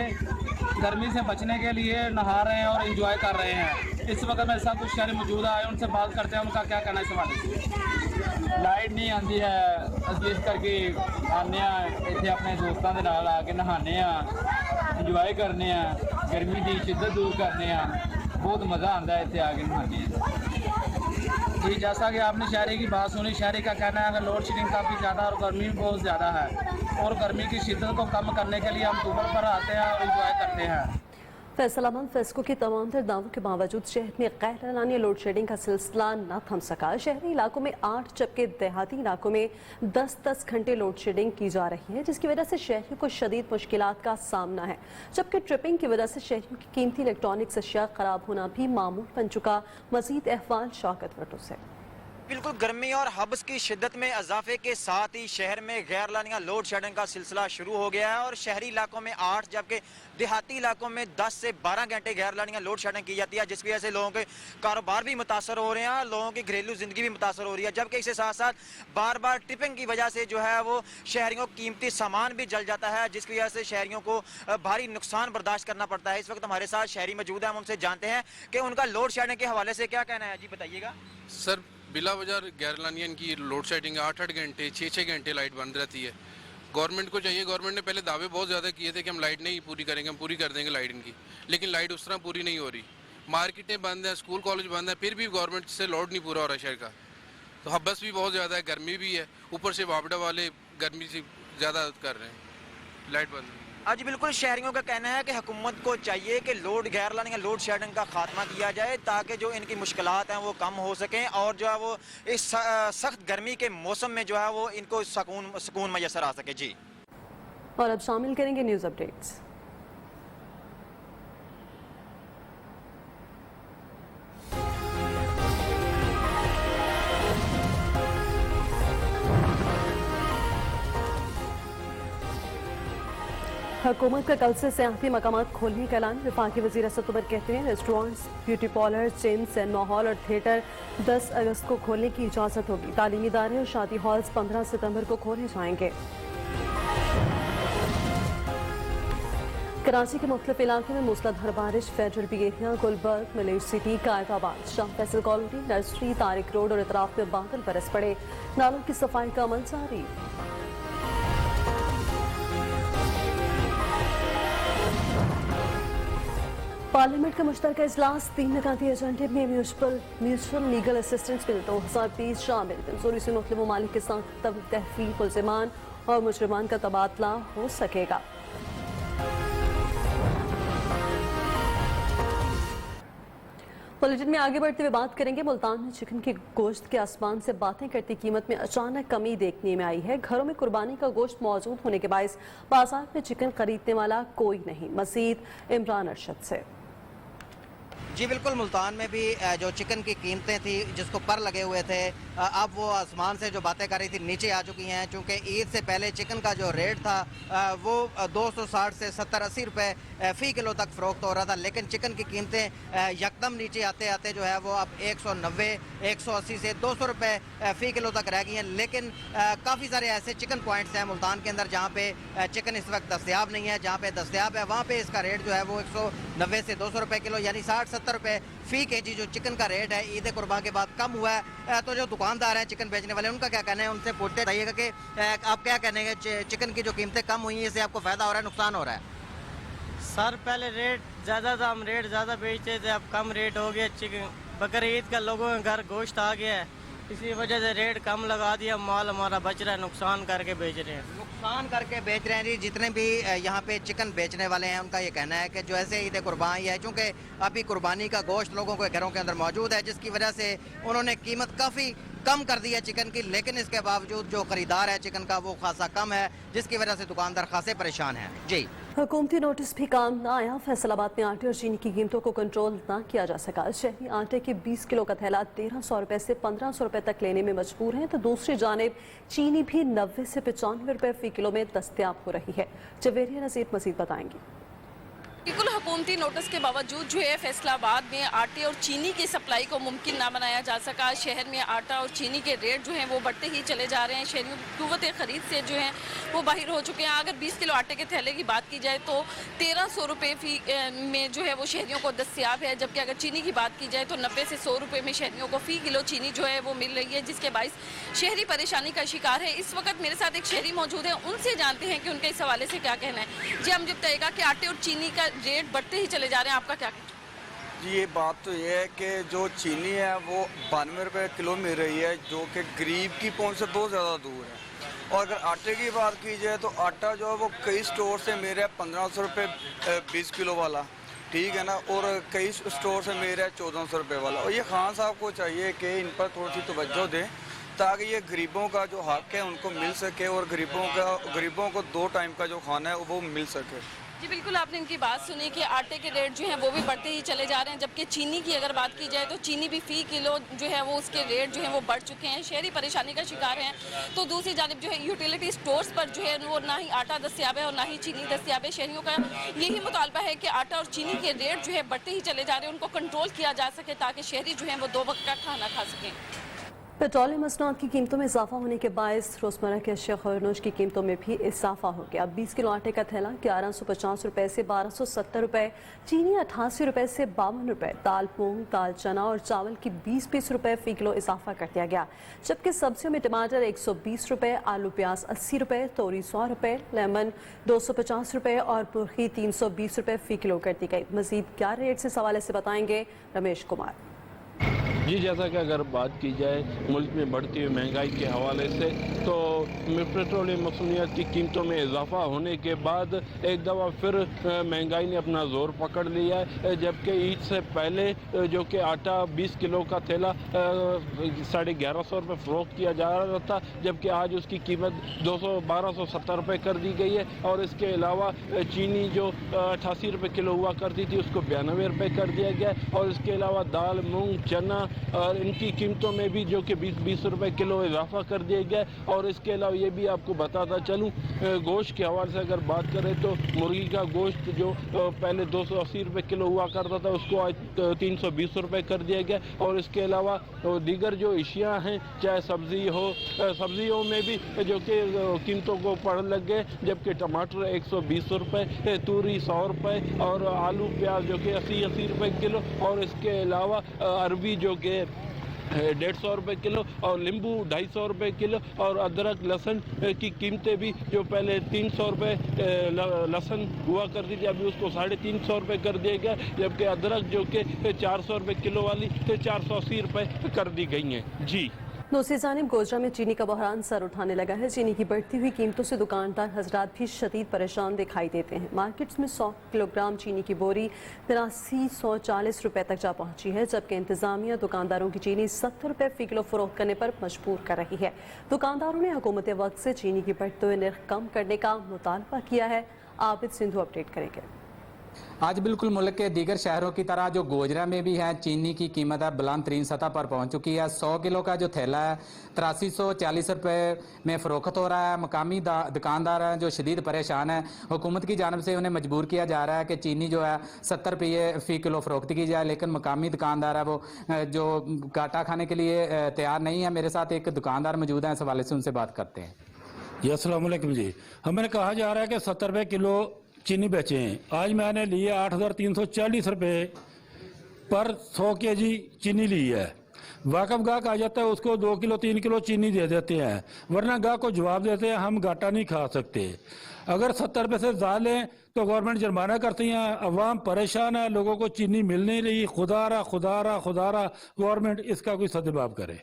गर्मी से बचने के लिए नहा रहे हैं और एंजॉय कर रहे हैं। इस वक्त मेरे साथ कुछ शहरी मौजूद आए, उनसे बात करते हैं, उनका क्या कहना है इस बारे। लाइट नहीं आती है, इस करके आने इतने अपने दोस्तों के नाल आके नहाने इंजॉय करने, गर्मी की शिद्दत दूर करने, बहुत मज़ा आता है इतने आके नहाने। जी, जैसा कि आपने शहरी की बात सुनी, शहरी का कहना है कि लोड शेडिंग काफ़ी ज़्यादा और गर्मी भी बहुत ज़्यादा है और गर्मी की शिद्दत को कम करने के लिए हम ट्यूबवेल पर आते हैं और इंजॉय करते हैं। फैसलाबाद फेस्को के तमाम तर दावों के बावजूद शहर में गैर एलानी लोड शेडिंग का सिलसिला न थम सका। शहरी इलाकों में 8 जबकि देहाती इलाकों में 10-10 घंटे लोड शेडिंग की जा रही है, जिसकी वजह से शहरियों को शदीद मुश्किलात का सामना है। जबकि ट्रिपिंग की वजह से शहरियों की कीमती इलेक्ट्रॉनिक्स अशिया खराब होना भी मामूल बन चुका। मजीद अहवाल शौकत वटो से। बिल्कुल, गर्मी और हब्स की शिद्दत में इजाफे के साथ ही शहर में गैर लानिया लोड शेडिंग का सिलसिला शुरू हो गया है और शहरी इलाकों में 8 जबकि देहाती इलाकों में 10 से 12 घंटे गैर लानिया लोड शेडिंग की जाती है, जिसकी वजह से लोगों के कारोबार भी मुतासर हो रहे हैं, लोगों की घरेलू जिंदगी भी मुतासर हो रही है। जबकि इसके साथ साथ बार बार ट्रिपिंग की वजह से जो है वो शहरियों को कीमती सामान भी जल जाता है, जिसकी वजह से शहरियों को भारी नुकसान बर्दाश्त करना पड़ता है। इस वक्त हमारे साथ शहरी मौजूद है, हम उनसे जानते हैं कि उनका लोड शेडिंग के हवाले से क्या कहना है। जी बताइएगा। सर, बिला वजह गैर लानियन की लोड शेडिंग 8-8 घंटे 6-6 घंटे लाइट बंद रहती है। गवर्नमेंट को चाहिए, गवर्नमेंट ने पहले दावे बहुत ज़्यादा किए थे कि हम लाइट नहीं पूरी करेंगे, हम पूरी कर देंगे लाइट इनकी, लेकिन लाइट उस तरह पूरी नहीं हो रही। मार्केटें बंद हैं, स्कूल कॉलेज बंद है, फिर भी गवर्नमेंट से लोड नहीं पूरा हो रहा शहर का। तो हब्बस भी बहुत ज़्यादा है, गर्मी भी है, ऊपर से वापडा वाले गर्मी से ज़्यादा कर रहे हैं, लाइट बंद। आज बिल्कुल शहरियों का कहना है कि हुकूमत को चाहिए कि गैर लानिया लोड शेडिंग का खात्मा किया जाए ताकि जो इनकी मुश्किलात हैं वो कम हो सकें और जो है वो इस सख्त गर्मी के मौसम में जो है वो इनको सुकून मैसर आ सके। जी, और अब शामिल करेंगे न्यूज़ अपडेट्स। हुकूमत का कल से सयाहती मकामात खोलने का ऐलान। वफाकी वज़ीर असद उमर कहते हैं restaurants, beauty parlour, gym, cinema hall और थिएटर 10 अगस्त को खोलने की इजाज़त होगी। तालीमी इदारे और शादी हॉल्स 15 सितंबर को खोले जाएंगे। कराची के मुख्तलिफ इलाकों में मूसलाधार बारिश। Federal B area, Gulberg, Malir city, Qaidabad, Shah Faisal colony, nursery, Tariq road और इतराफ में बादल बरस पड़े। नालों की सफाई का अमल जारी। पार्लियामेंट का मुश्तरका इजलास। 3 निकाती एजेंडे में म्यूचुअल लीगल असिस्टेंस बिल 2020 शामिल। मंजूरी से मुख्तलिफ ममालिक के साथ तहफ़ीज़ मुल्ज़िमान और मुजरिमान का तबादला हो सकेगा। बुलेटिन में आगे बढ़ते हुए बात करेंगे मुल्तान में चिकन के गोश्त के आसमान से बातें करती कीमत में अचानक कमी देखने में आई है। घरों में कुर्बानी का गोश्त मौजूद होने के बायस बाजार में चिकन खरीदने वाला कोई नहीं। मजीद इमरान अरशद से। जी बिल्कुल, मुल्तान में भी जो चिकन की कीमतें थी जिसको पर लगे हुए थे, अब वो आसमान से जो बातें कर रही थी नीचे आ चुकी हैं। चूँकि ईद से पहले चिकन का जो रेट था वो 260 से 70-80 रुपए फ़ी किलो तक फ़रोख्त हो रहा था, लेकिन चिकन की कीमतें यकदम नीचे आते आते जो है वो अब 190, 180 से 200 रुपए फ़ी किलो तक रह गई हैं। लेकिन काफ़ी सारे ऐसे चिकन पॉइंट्स हैं मुल्तान के अंदर जहाँ पे चिकन इस वक्त दस्तयाब नहीं है। जहाँ पे दस्तयाब है वहाँ पे इसका रेट जो है वो 190 से 200 रुपए किलो यानी 60-70 रुपए फ़ी केजी जो चिकन का रेट है ईद कुर्बान के बाद कम हुआ है। तो जो दुकानदार हैं चिकन बेचने वाले, उनका क्या कहना है, उनसे पूछते रहिएगा कि आप क्या कहने हैं, चिकन की जो कीमतें कम हुई हैं इससे आपको फ़ायदा हो रहा है, नुकसान हो रहा है? सर पहले रेट ज़्यादा था, हम रेट ज़्यादा बेचते थे, अब कम रेट हो गया। चिकन बकरीद का लोगों के घर गोश्त आ गया है, इसी वजह से रेट कम लगा दिया, माल हमारा बच रहा है, नुकसान करके बेच रहे हैं। नुकसान करके बेच रहे हैं जी। जितने भी यहाँ पे चिकन बेचने वाले हैं उनका ये कहना है कि जो ऐसे ईद कुर्बान है, चूँकि अभी कुर्बानी का गोश्त लोगों के घरों के अंदर मौजूद है, जिसकी वजह से उन्होंने कीमत काफ़ी कम कर दी है चिकन की, लेकिन इसके बावजूद जो खरीदार है चिकन का वो खासा कम है, जिसकी वजह से दुकानदार खासे परेशान हैं। जी हुकूमती नोटिस भी काम न आया। फैसलाबाद में आटे और चीनी की कीमतों को कंट्रोल न किया जा सका। शहरी आटे के 20 किलो का थैला 1300 रुपए से 1500 रुपए तक लेने में मजबूर हैं, तो दूसरी जानिब चीनी भी 90 से 95 रुपए फी किलो में दस्तयाब हो रही है। जवेरिया नज़ीर मजीद बताएंगी। बिल्कुल, हुकूमती नोटिस के बावजूद जो है फैसलाबाद में आटे और चीनी की सप्लाई को मुमकिन ना बनाया जा सका। शहर में आटा और चीनी के रेट जो हैं वो बढ़ते ही चले जा रहे हैं। शहरियों की कुव्वत ख़रीद से जो हैं वो बाहर हो चुके हैं। अगर 20 किलो आटे के थैले की बात की जाए तो 1300 रुपये फी में जो है वो शहरियों को दस्तयाब है, जबकि अगर चीनी की बात की जाए तो 90 से 100 रुपये में शहरियों को फ़ी किलो चीनी जो है वो मिल रही है, जिसके बायस शहरी परेशानी का शिकार है। इस वक्त मेरे साथ एक शहरी मौजूद है, उनसे जानते हैं कि उनके इस हवाले से क्या कहना है। जी हम जब तय कि आटे और चीनी का रेट बढ़ते ही चले जा रहे हैं, आपका क्या कहना है? जी ये बात तो ये है कि जो चीनी है वो 92 रुपये किलो मिल रही है, जो कि गरीब की पहुंच से बहुत ज़्यादा दूर है। और अगर आटे की बात की जाए तो आटा जो है वो कई स्टोर से मिल रहा है 1500 रुपये 20 किलो वाला, ठीक है ना, और कई स्टोर से मिल रहा है 1400 रुपये वाला। और ये खान साहब को चाहिए कि इन पर थोड़ी सी तवज्जो दें ताकि ये गरीबों का जो हक है उनको मिल सके और गरीबों को 2 टाइम का जो खाना है वो मिल सके। जी बिल्कुल, आपने इनकी बात सुनी कि आटे के रेट जो हैं वो भी बढ़ते ही चले जा रहे हैं, जबकि चीनी की अगर बात की जाए तो चीनी भी फ़ी किलो जो है वो उसके रेट जो हैं वो बढ़ चुके हैं। शहरी परेशानी का शिकार हैं। तो दूसरी जानिब जो है यूटिलिटी स्टोर्स पर जो है वो ना ही आटा दस्तयाब है और ना ही चीनी दस्तयाब है। शहरियों का यही मुतालबा है कि आटा और चीनी के रेट जो है बढ़ते ही चले जा रहे हैं, उनको कंट्रोल किया जा सके ताकि शहरी जो है वो 2 वक्त का खाना खा सकें। पेट्रोलियम मसनूआत की कीमतों में इजाफा होने के बायस रोजमर्रा के अशिया खैरनोश की कीमतों में भी इजाफा हो गया। 20 किलो आटे का थैला 1150 रुपए से 1270 रुपए, चीनी 88 रुपए से 52 रुपए, दाल मूंग, दाल चना और चावल की 20-20 रुपए फी किलो इजाफा कर दिया गया। जबकि सब्जियों में टमाटर 120 रुपए, आलू प्याज 80 रुपए, तोरी 100 रुपए, लेमन 250 रुपए और बुरखी 320 रुपए फी किलो कर दी गई। मजीद क्या रेट से सवाले से बताएंगे रमेश कुमार। जी जैसा कि अगर बात की जाए मुल्क में बढ़ती हुई महंगाई के हवाले से, तो पेट्रोलियम मसनूआत की कीमतों में इजाफा होने के बाद एक दफ़ा फिर महंगाई ने अपना ज़ोर पकड़ लिया है। जबकि ईद से पहले जो कि आटा 20 किलो का थैला 1150 रुपये फ़रोख्त किया जा रहा था, जबकि आज उसकी कीमत 1270 रुपये कर दी गई है। और इसके अलावा चीनी जो 88 रुपये किलो हुआ करती थी उसको 92 रुपये कर दिया गया। और इसके अलावा दाल मूंग चना और इनकी कीमतों में भी जो कि 20 रुपए किलो इजाफा कर दिया गया है। और इसके अलावा ये भी आपको बताता चलूँ, गोश्त के हवाले से अगर बात करें तो मुर्गी का गोश्त जो पहले 280 रुपए किलो हुआ करता था उसको आज 320 रुपए कर दिया गया। और इसके अलावा दीगर जो अशिया हैं, चाहे सब्जी हो, सब्जियों में भी जो कि कीमतों को बढ़ लग गए, जबकि टमाटर 120 रुपए, तूरी 100 रुपए और आलू प्याज जो कि 80 रुपए किलो, और इसके अलावा अरबी जो कि 150 रुपए किलो और नींबू 250 रुपए किलो, और अदरक लहसुन की कीमतें भी जो पहले 300 रुपए लहसुन हुआ करती थी अभी उसको 350 रुपए कर दिया गया, जबकि अदरक जो कि 400 रुपए किलो वाली 480 रुपए कर दी गई हैं। जी। दूसरी जानिब गोजरा में चीनी का बहरान सर उठाने लगा है। चीनी की बढ़ती हुई कीमतों से दुकानदार हजरात भी शदीद परेशान दिखाई देते हैं। मार्केट्स में 100 किलोग्राम चीनी की बोरी 8340 रुपए तक जा पहुंची है, जबकि इंतजामिया दुकानदारों की चीनी 70 रुपए फी किलो फरोख्त करने पर मजबूर कर रही है। दुकानदारों ने हुकूमत वक्त से चीनी की बढ़ते हुए नर्ख कम करने का मुतालबा किया है। आबिद सिंधु अपडेट करेंगे। आज बिल्कुल मुल्क के दीगर शहरों की तरह जो गोजरा में भी है चीनी की कीमत बुलंद तरीन सतह पर पहुंच चुकी है। 100 किलो का जो थैला है 8340 रुपए में फरोख्त हो रहा है। मकामी दुकानदार हैं जो शदीद परेशान है। हुकूमत की जानब से उन्हें मजबूर किया जा रहा है कि चीनी जो है 70 रुपये फी किलो फरोख्त की जाए, लेकिन मकामी दुकानदार है वो जो घाटा खाने के लिए तैयार नहीं है। मेरे साथ एक दुकानदार मौजूद है, इस हवाले से उनसे बात करते हैं। जी अस्सलाम वालेकुम जी, हमें कहा जा रहा है कि 70 रुपये किलो चीनी बेचे हैं। आज मैंने लिए 8340 रुपये पर 100 kg चीनी ली है। वाकफ गाहक आ जाता है उसको 2 किलो 3 किलो चीनी दे देते हैं, वरना गाहक को जवाब देते हैं हम घाटा नहीं खा सकते। अगर 70 रुपये से ज़्यादा लें तो गवर्नमेंट जुर्माना करती है। अवाम परेशान है, लोगों को चीनी मिल नहीं रही। खुदा रहा गवर्नमेंट इसका कोई सद्जवाब करे।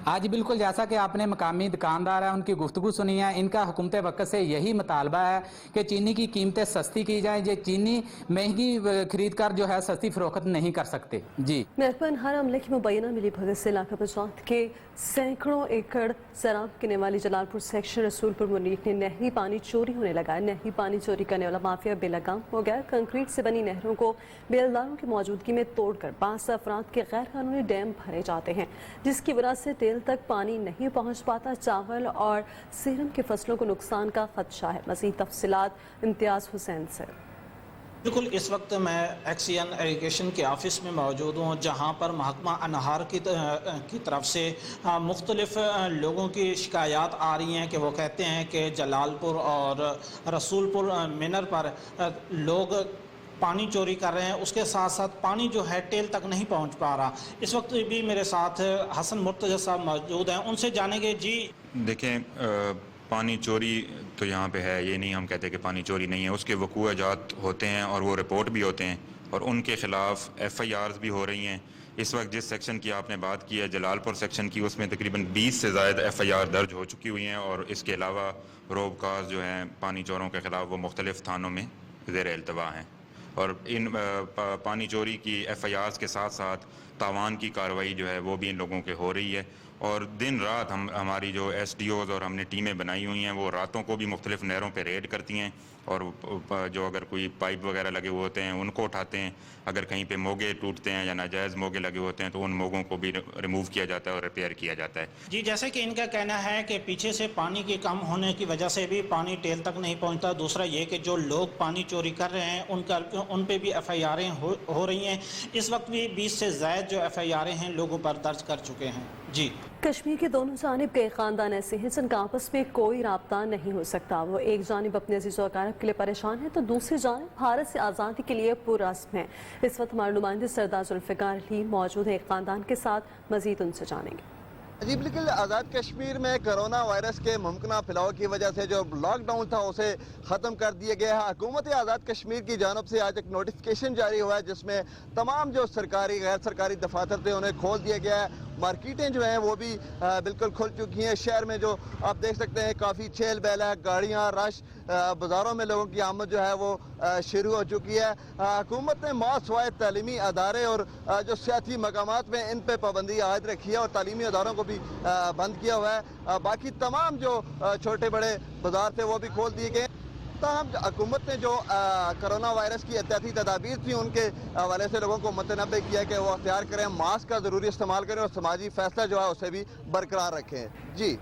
आज बिल्कुल जैसा कि आपने मकामी दुकानदार है उनकी गुफ्तगू सुनी है, इनका हुकूमत वक्त से यही मुतालबा है कि चीनी की कीमतें सस्ती की जाएं। ये चीनी महंगी खरीद कर जो है सस्ती फरोख्त नहीं कर सकते। जी मेहरबान हर हमले की मुबैना मिली भगत से इलाका पंचायत के सैकड़ों एकड़ शराब गिरने वाली जलालपुर सेक्शन रसूलपुर मुनीक ने नहरी पानी चोरी होने लगा है। नहरी पानी चोरी करने वाला माफिया बेलगाम हो गया। कंक्रीट से बनी नहरों को बेलदारों की मौजूदगी में तोड़कर 5 अफराद के गैर कानूनी डैम भरे जाते हैं, जिसकी वजह से तेल तक पानी नहीं पहुंच पाता। चावल और सेरम की फसलों को नुकसान का खदशा है। मज़ीद तफसीलात इम्तियाज हुसैन से। बिल्कुल इस वक्त मैं एक्सीएन एजुकेशन के ऑफिस में मौजूद हूँ, जहाँ पर महकमा अनहार की तरफ से मुख्तलिफ लोगों की शिकायत आ रही हैं कि वो कहते हैं कि जलालपुर और रसूलपुर मिनर पर लोग पानी चोरी कर रहे हैं, उसके साथ साथ पानी जो है टेल तक नहीं पहुंच पा रहा। इस वक्त भी मेरे साथ हसन मुर्तज़ा साहब मौजूद हैं, उनसे जानेंगे। जी देखें, पानी चोरी तो यहाँ पे है, ये नहीं हम कहते कि पानी चोरी नहीं है। उसके वकूअजात होते हैं और वो रिपोर्ट भी होते हैं और उनके ख़िलाफ़ FIRs भी हो रही हैं। इस वक्त जिस सेक्शन की आपने बात की है जलालपुर सेक्शन की, उसमें तकरीबन 20 से ज़ायद FIR दर्ज हो चुकी हुई हैं और इसके अलावा रोबकाज जो हैं पानी चोरों के ख़िलाफ़ वो मुख्तलिफ़ थानों में ज़ेर इल्तवा हैं। और इन पानी चोरी की FIRs के साथ साथ तावान की कार्रवाई जो है वो भी इन लोगों के हो रही है। और दिन रात हमारी जो SDOs और हमने टीमें बनाई हुई हैं वो रातों को भी मुख्तलिफ नहरों पे रेड करती हैं और जो अगर कोई पाइप वगैरह लगे हुए होते हैं उनको उठाते हैं। अगर कहीं पे मोगे टूटते हैं या नाजायज़ मोगे लगे होते हैं तो उन मोगों को भी रिमूव किया जाता है और रिपेयर किया जाता है। जी, जैसे कि इनका कहना है कि पीछे से पानी की कम होने की वजह से भी पानी टेल तक नहीं पहुंचता। दूसरा ये कि जो लोग पानी चोरी कर रहे हैं उन पे भी FIRs हो रही हैं। इस वक्त भी 20 से ज़ायद जो FIRs हैं लोगों पर दर्ज कर चुके हैं। जी, कश्मीर के दोनों जानिब कई खानदान ऐसे हैं जिनका आपस में कोई राब्ता नहीं हो सकता। वो एक जानिब अपने अजीज़ और अकारिब के लिए परेशान है तो दूसरी जानिब भारत से आज़ादी के लिए पुरअज़्म है। इस वक्त हमारे नुमाइंदे सरदार जुल्फ़िकार अली मौजूद है एक खानदान के साथ, मज़ीद उनसे जानेंगे। जी बिल्कुल, आज़ाद कश्मीर में कोरोना वायरस के मुमकिन फैलाव की वजह से जो लॉकडाउन था उसे ख़त्म कर दिया गया है। हुकूमत आज़ाद कश्मीर की जानब से आज एक नोटिफिकेशन जारी हुआ है जिसमें तमाम जो सरकारी गैर सरकारी दफातर थे उन्हें खोल दिया गया है। मार्केटें जो हैं वो भी बिल्कुल खुल चुकी हैं। शहर में जो आप देख सकते हैं काफ़ी चहल पहल है, गाड़ियाँ रश, बाज़ारों में लोगों की आमद जो है वो शुरू हो चुकी है। हुकूमत ने मासवाए तालीमी अदारे और जो सियासी मकामात में इन पर पाबंदी आयद रखी है और तालीमी अदारों को भी बंद किया हुआ है। बाकी तमाम जो छोटे बड़े बाज़ार थे वो भी खोल दिए गए। तमाम हुकूमत ने जो कोरोना वायरस की एहतियाती तदाबीर थी उनके हवाले से लोगों को मतनबे किया कि वो अख्तियार करें, मास्क का ज़रूरी इस्तेमाल करें और समाजी फैसला जो है उसे भी बरकरार रखें। जी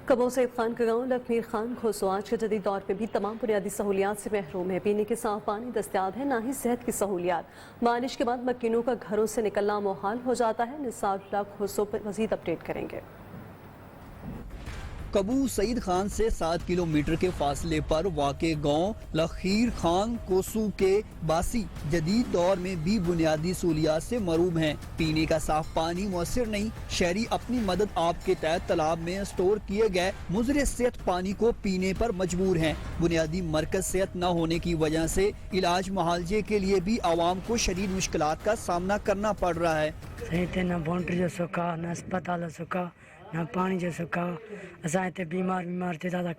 कबो सईद खान का गाँव लखमीर खान खोसो आज के जदीद दौर में भी तमाम बुनियादी सहूलियात से महरूम है। पीने के साफ पानी दस्तियाब है, ना ही सेहत की सहूलियात। बारिश के बाद मकीनों का घरों से निकलना मुहाल हो जाता है। निसार खोसो पर मजीद अपडेट करेंगे। कबू सईद खान से 7 किलोमीटर के फासले पर वाक़े गांव लखीर खान कोसू के बासी जदीद दौर में भी बुनियादी सहूलियात से मरूम हैं। पीने का साफ पानी मुयसर नहीं। शहरी अपनी मदद आप के तहत तालाब में स्टोर किए गए मुज़र सेहत पानी को पीने पर मजबूर हैं। बुनियादी मरकज सेहत न होने की वजह से इलाज मुआलजे के लिए भी आवाम को शदीद मुश्किलात का सामना करना पड़ रहा है। सही थे न बाउंड्री जो सुखा न अस्पताल सुखा न पानी जो सुखा। असां हिते बीमार थे दादा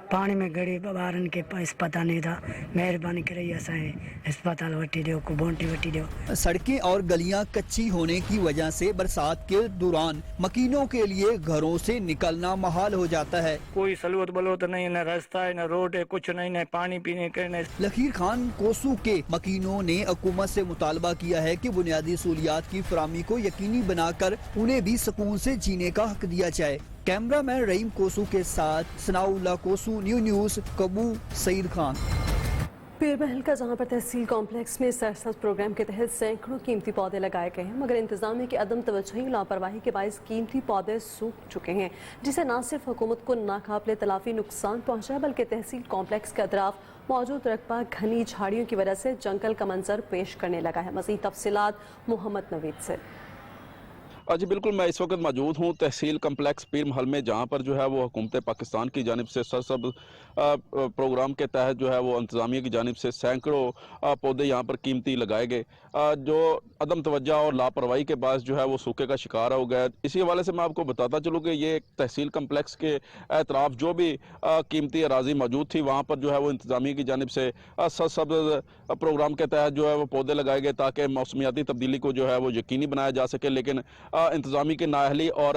पानी में गड़ी ॿारनि खे अस्पताल नहीं था। मेहरबानी करे असांखे अस्पताल वठी ॾियो, को बाउंड्री वठी ॾियो। सड़कें और गलियां कच्ची होने की वजह से बरसात के दौरान मकीनों के लिए घरों से निकलना महाल हो जाता है। कोई सलूत बलूत नहीं, न रास्ता है, न रोड है, कुछ नहीं, न पानी पीने के न। लखीर खान कोसू के मकीनों ने हुकूमत से मुतालबा किया है कि बुनियादी सहूलियात की फराहमी को यकीनी बनाकर उन्हें भी सुकून से जीने का हक दिया जाए। कैमरामैन रहीम कोसू के साथ सनाउल्लाह कोसू, न्यू न्यूज़, कबू सईद खान। पीरमहल का जहां पर तहसील कॉम्प्लेक्स में सरसब्ज प्रोग्राम के तहत सैकड़ों कीमती पौधे लगाए गए हैं, मगर इंतजामिया की अदम तवज्जुही और लापरवाही के बायस कीमती पौधे सूख चुके हैं, जिसे न सिर्फ हुकूमत को नाकाबिले तलाफी नुकसान पहुंचा है, बल्कि तहसील कॉम्प्लेक्स के अतराफ मौजूद रकबा घनी झाड़ियों की वजह से जंगल का मंजर पेश करने लगा है। मज़ीद तफसीलात मोहम्मद नवीद से। जी बिल्कुल, मैं इस वक्त मौजूद हूँ तहसील कम्प्लेक्स पीर महल में, जहाँ पर जो है वो हुकूमत पाकिस्तान की जानिब से सरसब्ज प्रोग्राम के तहत जो है वो इंतज़ामिया की जानिब से सैकड़ों पौधे यहाँ पर कीमती लगाए गए, जो अदम तवज्जो और लापरवाही के बाद जो है वो सूखे का शिकार हो गया। इसी हवाले से मैं आपको बताता चलूँ कि ये तहसील कम्प्लेक्स के एतराफ़ जो भी कीमती अराजी मौजूद थी, वहाँ पर जो है वो इंतज़ामिया की जानिब से सरसब्ज प्रोग्राम के तहत जो है वो पौधे लगाए गए ताकि मौसमियाती तब्दीली को जो है वो यकीनी बनाया जा सके। लेकिन इंतज़ामी की नाअहली और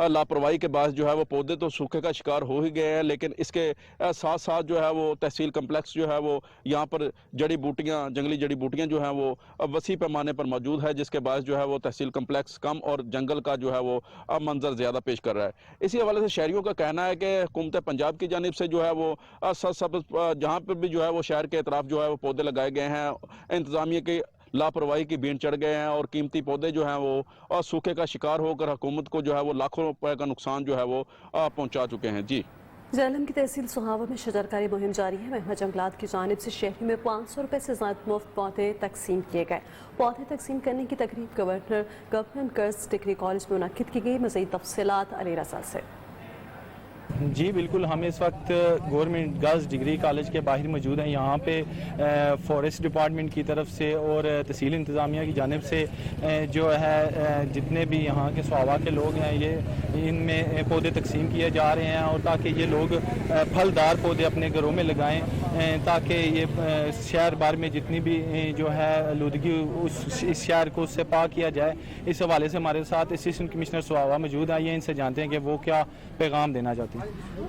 लापरवाही के बाद जो है वो पौधे तो सूखे का शिकार हो ही गए हैं, लेकिन इसके साथ साथ जो है वो तहसील कम्प्लेक्स जो है वो यहाँ पर जड़ी बूटियाँ, जंगली जड़ी बूटियाँ जो हैं वो वसी पैमाने पर मौजूद है, जिसके बाद जो है वो तहसील कम्प्लेक्स कम और जंगल का जो है वो मंजर ज़्यादा पेश कर रहा है। इसी हवाले से शहरियों का कहना है कि हुकूमत पंजाब की जानिब से जो है वो सब जहाँ पर भी जो है वो शहर के अतराफ जो है वो पौधे लगाए गए हैं, इंतज़ामिया की लापरवाही की बीन चढ़ गए हैं और कीमती पौधे जो हैं वो सूखे का शिकार होकर हुकूमत को जो है वो लाखों रुपए का नुकसान जो है वो पहुंचा चुके हैं। जी जहलम की तहसील सुहावा में शजरकारी मुहिम जारी है। महकमा जंगलात की जानिब से शहरी में 500 रुपये से ज़्यादा मुफ्त पौधे तकसीम किए गए। पौधे तकसीम करने की तकरीब गवर्नमेंट गर्ल्स डिग्री कॉलेज में मुनक्किद की गई। मज़ीद तफसीलात अली रज़ा से। जी बिल्कुल, हम इस वक्त गवर्नमेंट गर्ल्स डिग्री कॉलेज के बाहर मौजूद हैं। यहाँ पे फॉरेस्ट डिपार्टमेंट की तरफ से और तहसील इंतज़ामिया की जानिब से जो है जितने भी यहाँ के सुहावा के लोग हैं, ये इनमें पौधे तकसीम किए जा रहे हैं और ताकि ये लोग फलदार पौधे अपने घरों में लगाएं, ताकि ये शहर भर में जितनी भी जो है आलूदगी इस शहर को उससे पाक किया जाए। इस हवाले से हमारे साथ असिस्टेंट कमिश्नर सुहावा मौजूद हैं। ये इनसे जानते हैं कि वो क्या पैगाम देना चाहते हैं।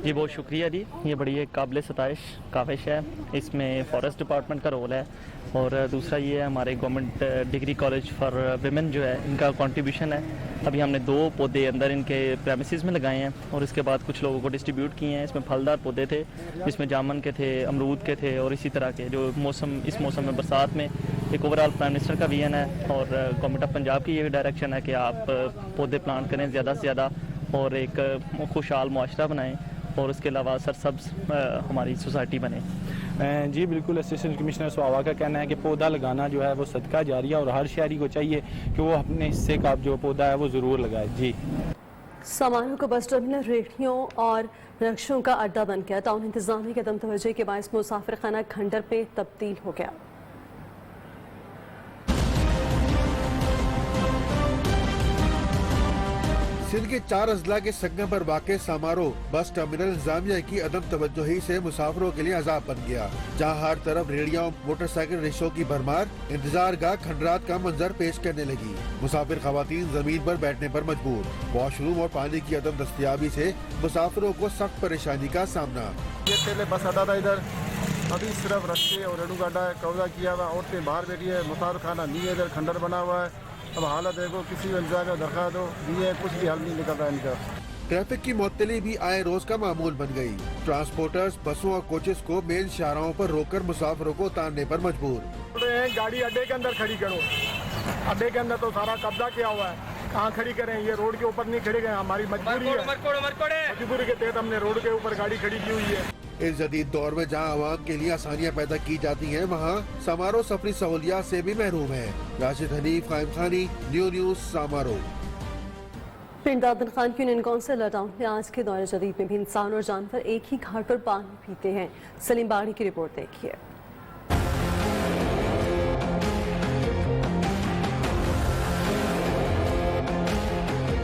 जी बहुत शुक्रिया जी, ये बड़ी एक काबिल सताइश काविश है। इसमें फॉरेस्ट डिपार्टमेंट का रोल है और दूसरा ये है हमारे government degree college for women जो है इनका कंट्रीब्यूशन है। अभी हमने 2 पौधे अंदर इनके प्रेमिसेस में लगाए हैं और इसके बाद कुछ लोगों को डिस्ट्रीब्यूट किए हैं। इसमें फलदार पौधे थे, जिसमें जामुन के थे, अमरूद के थे और इसी तरह के जो इस मौसम में बरसात में एक ओवरऑल प्राइम मिनिस्टर का विजन है और गवर्नमेंट ऑफ पंजाब की ये डायरेक्शन है कि आप पौधे प्लांट करें ज़्यादा से ज़्यादा और एक खुशहाल मुआशरा बनाएं और उसके अलावा सरसब्ज हमारी सोसाइटी बने। जी बिल्कुल, असिस्टेंट कमिश्नर सुहावा का कहना है कि पौधा लगाना जो है वो सदका जारिया और हर शहरी को चाहिए कि वो अपने हिस्से का जो पौधा है वो ज़रूर लगाए। जी सामानों का बस टर्मिनल रेहड़ियों और रक्षों का अड्डा बन गया। टाउन इंतजामिया के अदम तवज्जो के बायस मुसाफिर खाना खंडर पे तब्दील हो गया। सिंध के 4 अजला के संगम पर वाक़े समारोह बस टर्मिनल इंतजामिया की अदम तवज्जोही से मुसाफिरों के लिए अजाब बन गया, जहां हर तरफ रेडियों मोटरसाइकिल रिक्शों की भरमार इंतजार गाह खंडरात का मंजर पेश करने लगी। मुसाफिर खवातीन जमीन पर बैठने पर मजबूर। वॉशरूम और पानी की अदम दस्तयाबी से मुसाफिरों को सख्त परेशानी का सामना। ये पहले बस अड्डा था इधर, अभी सिर्फ रस्ते और रेडू गाड़ा कब्जा किया हुआ, औरतें बाहर बैठी है, मुसाफिर खाना नहीं है, इधर खंडर बना हुआ है। अब हालत देखो, किसी भी इंतजाम में दरख्वास्त दो दिए, कुछ भी हल नहीं निकल रहा है इनका। ट्रैफिक की मुअत्तली भी आए रोज का मामूल बन गई। ट्रांसपोर्टर्स बसों और कोचेस को मेन शाहराहों पर रोककर मुसाफिरों को उतारने पर मजबूर। गाड़ी अड्डे के अंदर खड़ी करो, अड्डे के अंदर तो सारा कब्जा किया हुआ है, कहाँ खड़ी करें? ये रोड के ऊपर नहीं खड़े गए, हमारी मजबूरी है, मजबूरी के तहत हमने रोड के ऊपर गाड़ी खड़ी की हुई है। इस जदीद दौर में जहां आवाम के लिए आसानियां पैदा की जाती हैं, वहां समारोह सफरी सहूलियात से भी महरूम है। राशिद हनीफ, कायम खानी, न्यूज़ समारोह। पिंड दादन खान की यूनियन काउंसिल लॉकडाउन में आज के दौर जदीद में भी इंसान और जानवर एक ही घाट पर पानी पीते हैं। सलीम बाड़ी की रिपोर्ट देखिए।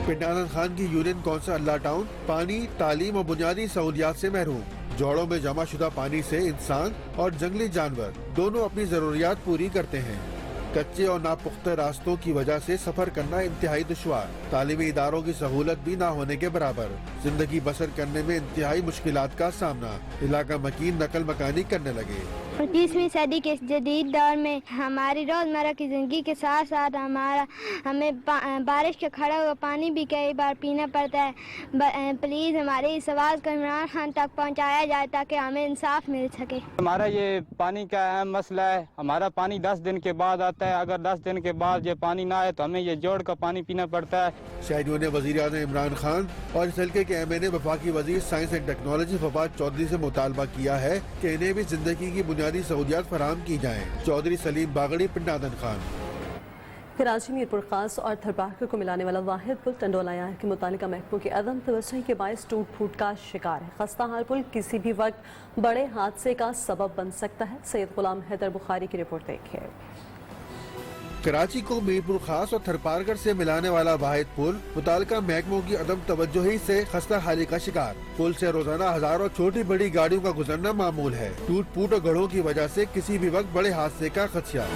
पिंड दादन खान की यूनियन काउंसिल अल्लाह टाउन पानी, तालीम और बुनियादी सहूलियात से महरूम। जोड़ों में जमा शुदा पानी से इंसान और जंगली जानवर दोनों अपनी जरूरियात पूरी करते हैं। कच्चे और नापुख्ता रास्तों की वजह से सफर करना इंतहाई दुश्वार, तालीमी इदारों की सहूलत भी ना होने के बराबर, जिंदगी बसर करने में इंतहाई मुश्किलात का सामना। इलाका मकीन नकल मकानी करने लगे। 21वीं सदी के जदीद दौर में हमारी रोज़मर्रा की ज़िंदगी के साथ साथ हमें बारिश के खड़ा हुआ पानी भी कई बार पीना पड़ता है। प्लीज़ हमारी इस आवाज़ को इमरान खान तक पहुंचाया जाए ताकि हमें इंसाफ मिल सके। हमारा ये पानी का अहम मसला है। हमारा पानी 10 दिन के बाद आता है, अगर 10 दिन के बाद ये पानी ना आए तो हमें ये जोड़ का पानी पीना पड़ता है। शहरियों ने वज़ीर आज़म इमरान खान और इस हल्के के MNA वफाकी वज़ीर science and technology Fawad Chaudhry से मुतालबा किया है कि इन्हें भी जिंदगी की बुनियादी सहूलियात फराहम की जाएं। चौधरी सलीम बागड़ी, पिंड दादन खान। कराची मीरपुर खास और थरपारकर को मिलाने वाला वाहिद पुल टंडोला यार के मुतालिका महकमों की अदम तवज्जोही के बायस टूट फूट का शिकार है। खस्ता हाल पुल किसी भी वक्त बड़े हादसे का सबब बन सकता है। सैयद गुलाम हैदर बुखारी की रिपोर्ट देखिए। कराची को मीरपुर खास और थरपारकर से मिलाने वाला वाहिद पुल मुतालिका महकमों की अदम तवज्जोही से खस्ता हाली का शिकार। पुल से रोजाना हजारों छोटी बड़ी गाड़ियों का गुजरना मामूल है। टूट फूट और गढ़ों की वजह से किसी भी वक्त बड़े हादसे का खदशा।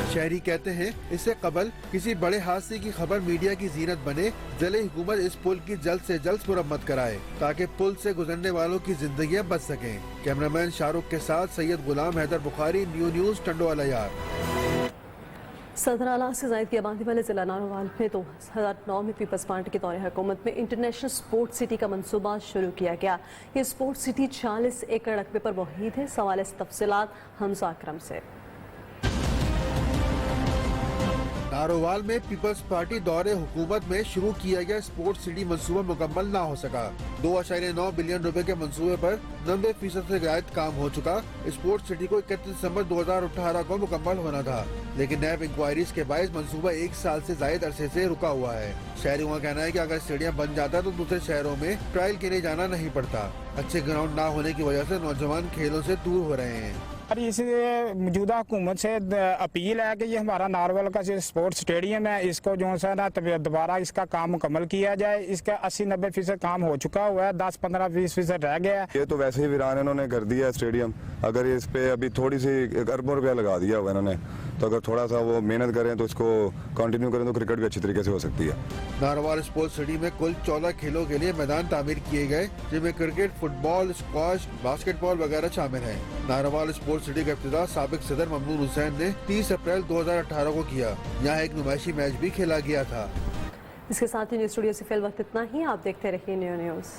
शहरी कहते हैं इससे कबल किसी बड़े हादसे की खबर मीडिया की जीनत बने, जले हुकूमत इस पुल की जल्द से जल्द मुरम्मत कराए ताकि पुल से गुजरने वालों की जिंदगियां बच सकें। कैमरामैन शाहरुख के साथ सैयद गुलाम हैदर बुखारी, न्यूज़ टंडोला यार। सदर आला से जायद की आबादी वाले जिला नारोवाल में 2009 में पीपल्स पार्टी के दौरे हुकूमत में इंटरनेशनल स्पोर्ट्स सिटी का मंसूबा शुरू किया गया। ये स्पोर्ट्स सिटी 40 एकड़ रकबे पर मुहित है। सवाल तफसीलात हमजा अकरम से। नारोवाल में पीपल्स पार्टी दौरे हुकूमत में शुरू किया गया स्पोर्ट्स सिटी मंसूबा मुकम्मल ना हो सका। 2.9 बिलियन रुपए के मंसूबे पर 90% से ज्यादा काम हो चुका। स्पोर्ट्स सिटी को 31 दिसंबर 2018 को मुकम्मल होना था, लेकिन नैब इंक्वायरीज के बायस मंसूबा 1 साल से ज्यादा अरसे से रुका हुआ है। शहरियों का कहना है कि अगर स्टेडियम बन जाता तो दूसरे शहरों में ट्रायल के लिए जाना नहीं पड़ता। अच्छे ग्राउंड ना होने की वजह से नौजवान खेलों से दूर हो रहे हैं। इसलिए मौजूदा हुकूमत से अपील है कि ये हमारा नारवल का जो स्पोर्ट्स स्टेडियम है, इसको जो है ना दोबारा इसका काम मुकम्मल किया जाए। इसका 80-90% काम हो चुका हुआ है, 10-15-20% रह गया है। ये तो वैसे ही वीरान इन्होंने कर दिया है स्टेडियम। अगर इस पे अभी थोड़ी सी अरबों रुपया लगा दिया हुआ इन्होंने, तो अगर थोड़ा सा वो मेहनत करें तो इसको कंटिन्यू करें तो क्रिकेट भी अच्छी तरीके से हो सकती है। नारोवाल स्पोर्ट्स सिटी में कुल 14 खेलों के लिए मैदान तामीर किए गए, जिनमें क्रिकेट, फुटबॉल, स्क्वाश, बास्केटबॉल वगैरह शामिल हैं। नारोवाल स्पोर्ट्स सिटी का इब्तिदा साबिक सदर ममनून हुसैन ने 30 अप्रैल 2018 को किया। यहाँ एक नुमाइशी मैच भी खेला गया था। इसके साथ ही न्यूज़ स्टूडियो से फिल वक्त इतना ही। आप देखते रहिए न्यूज़।